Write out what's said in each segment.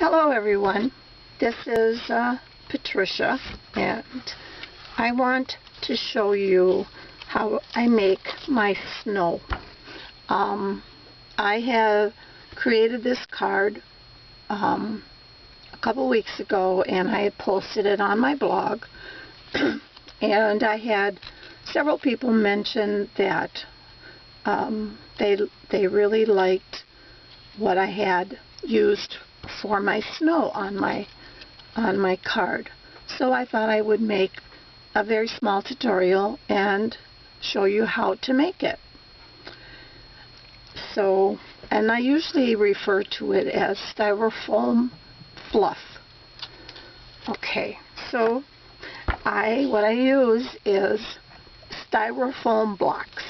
Hello everyone, this is Patricia, and I want to show you how I make my snow. I have created this card a couple weeks ago, and I had posted it on my blog and I had several people mention that they really liked what I had used for my snow on my card. So I thought I would make a very small tutorial and show you how to make it. So, and I usually refer to it as Styrofoam fluff. Okay, so what I use is Styrofoam blocks.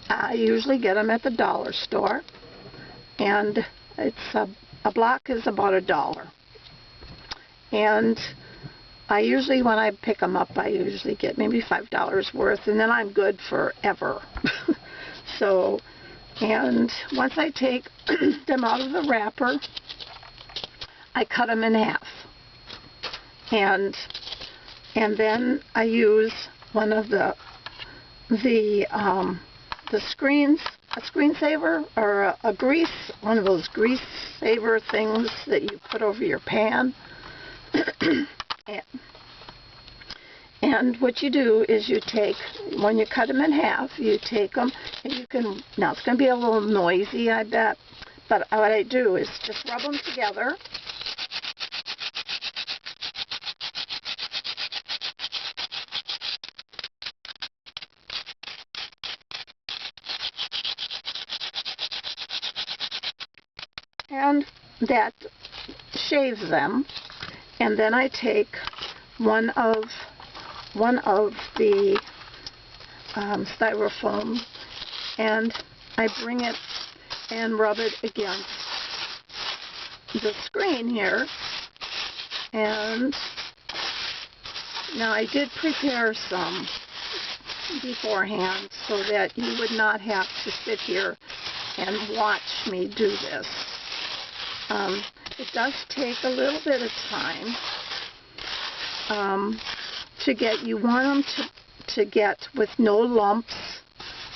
I usually get them at the dollar store, and it's a block is about $1. And I usually, when I pick them up, I usually get maybe $5 worth, and then I'm good forever. So, and once I take them out of the wrapper, I cut them in half. And then I use one of the screensaver, or a grease, one of those grease saver things that you put over your pan. And what you do is you take, when you cut them in half, you take them, and you can, now it's going to be a little noisy, I bet, but what I do is just rub them together. And that shaves them, and then I take one of the Styrofoam, and I bring it and rub it against the screen here. And now I did prepare some beforehand so that you would not have to sit here and watch me do this. It does take a little bit of time to get, you want them to get with no lumps,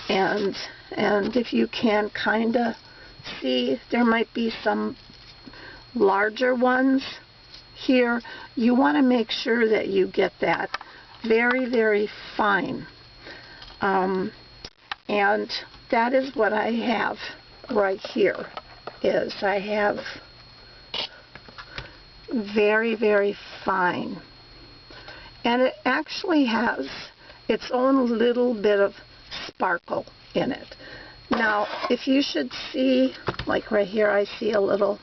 and if you can kind of see, there might be some larger ones here. You want to make sure that you get that very, very fine. And that is what I have right here. I have very, very fine, and it actually has its own little bit of sparkle in it. Now, if you should see, like right here, I see a little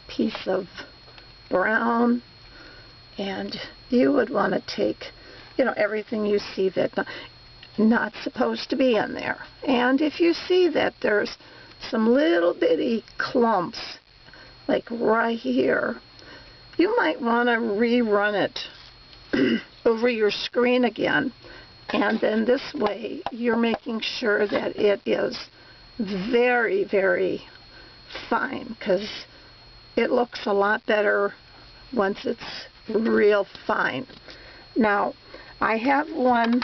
piece of brown, and you would want to take, everything you see that not supposed to be in there. And if you see that there's some little bitty clumps, like right here, you might want to rerun it over your screen again, and then this way you're making sure that it is very, very fine, because it looks a lot better once it's real fine. Now, I have one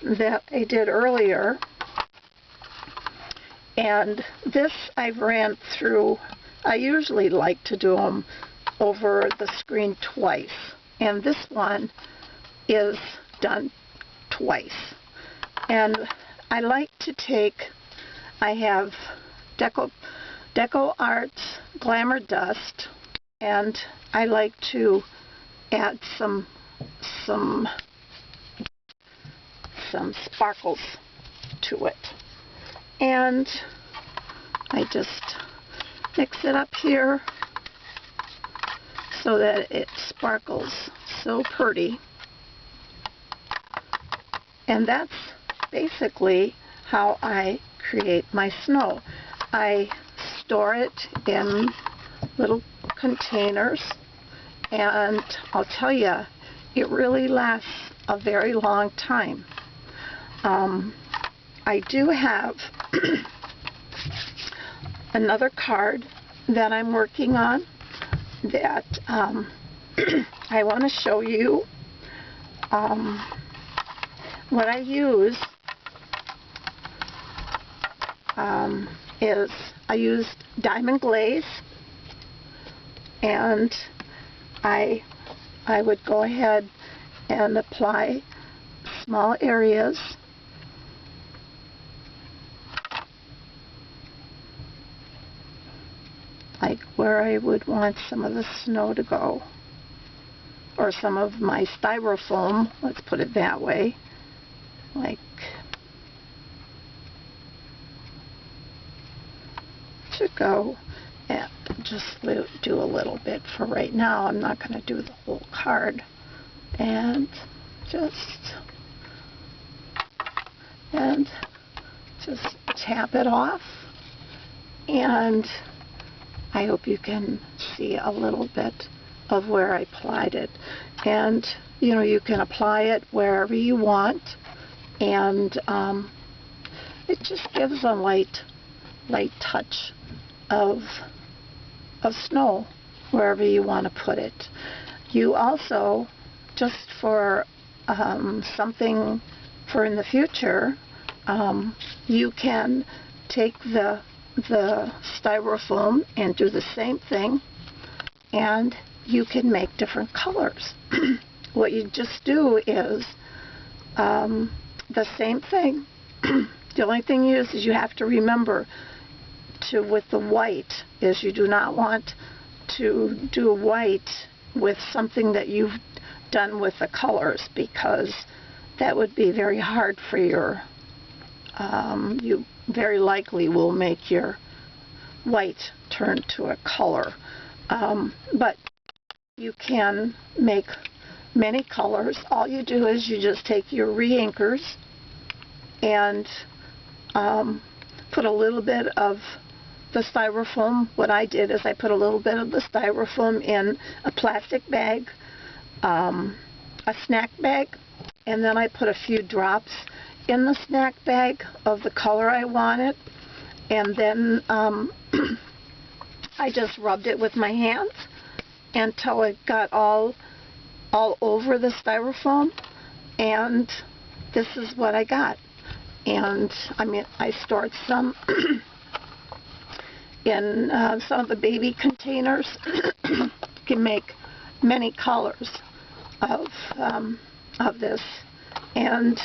that I did earlier, and this I've ran through. I usually like to do them over the screen twice, and this one is done twice. And I like to take, I have Deco Arts Glamour Dust, and I like to add some sparkles to it. And I just mix it up here so that it sparkles so pretty. And that's basically how I create my snow. I store it in little containers, and I'll tell you, it really lasts a very long time. I do have another card that I'm working on that I want to show you. What I use is I used diamond glaze, and I would go ahead and apply small areas like where I would want some of the snow to go, or some of my styrofoam, let's put it that way, like to go, and just do a little bit for right now. I'm not going to do the whole card, and just tap it off, and I hope you can see a little bit of where I applied it. And you know, you can apply it wherever you want, and it just gives a light touch of snow wherever you want to put it. You also, just for something for in the future, you can take the styrofoam and do the same thing, and you can make different colors. What you just do is the same thing. The only thing is you have to remember to, with the white, is you do not want to do white with something that you've done with the colors, because that would be very hard for your, you very likely will make your white turn to a color. But you can make many colors. All you do is you just take your re-inkers and put a little bit of the styrofoam. What I did is I put a little bit of the styrofoam in a plastic bag, a snack bag, and then I put a few drops in the snack bag of the color I wanted, and then I just rubbed it with my hands until it got all over the styrofoam, and this is what I got. And I mean, I stored some in some of the baby containers. You can make many colors of this, and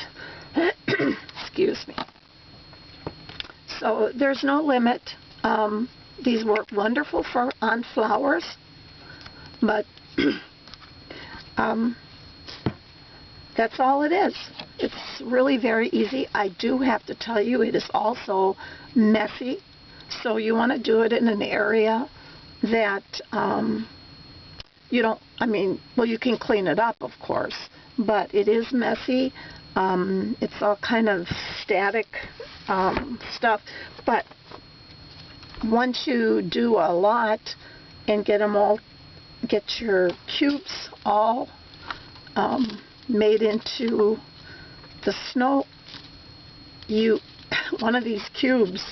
excuse me. So there's no limit. These work wonderful on flowers, but that's all it is. It's really very easy. I do have to tell you, it is also messy, so you want to do it in an area that you don't, I mean, well, you can clean it up, of course, but it is messy. It's all kind of static stuff, but once you do a lot and get them all, get your cubes all made into the snow, one of these cubes,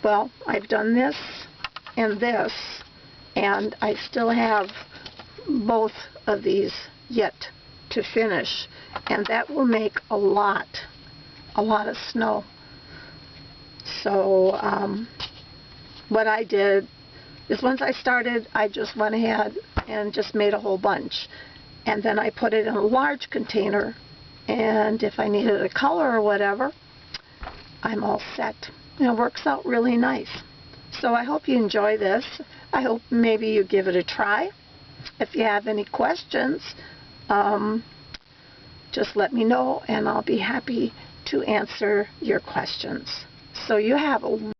well, I've done this and this, and I still have both of these yet to finish, and that will make a lot of snow. So what I did is, once I started, I just went ahead and just made a whole bunch, and then I put it in a large container, and if I needed a color or whatever, I'm all set. And it works out really nice. So I hope you enjoy this. I hope maybe you give it a try. If you have any questions, just let me know, and I'll be happy to answer your questions. So you have a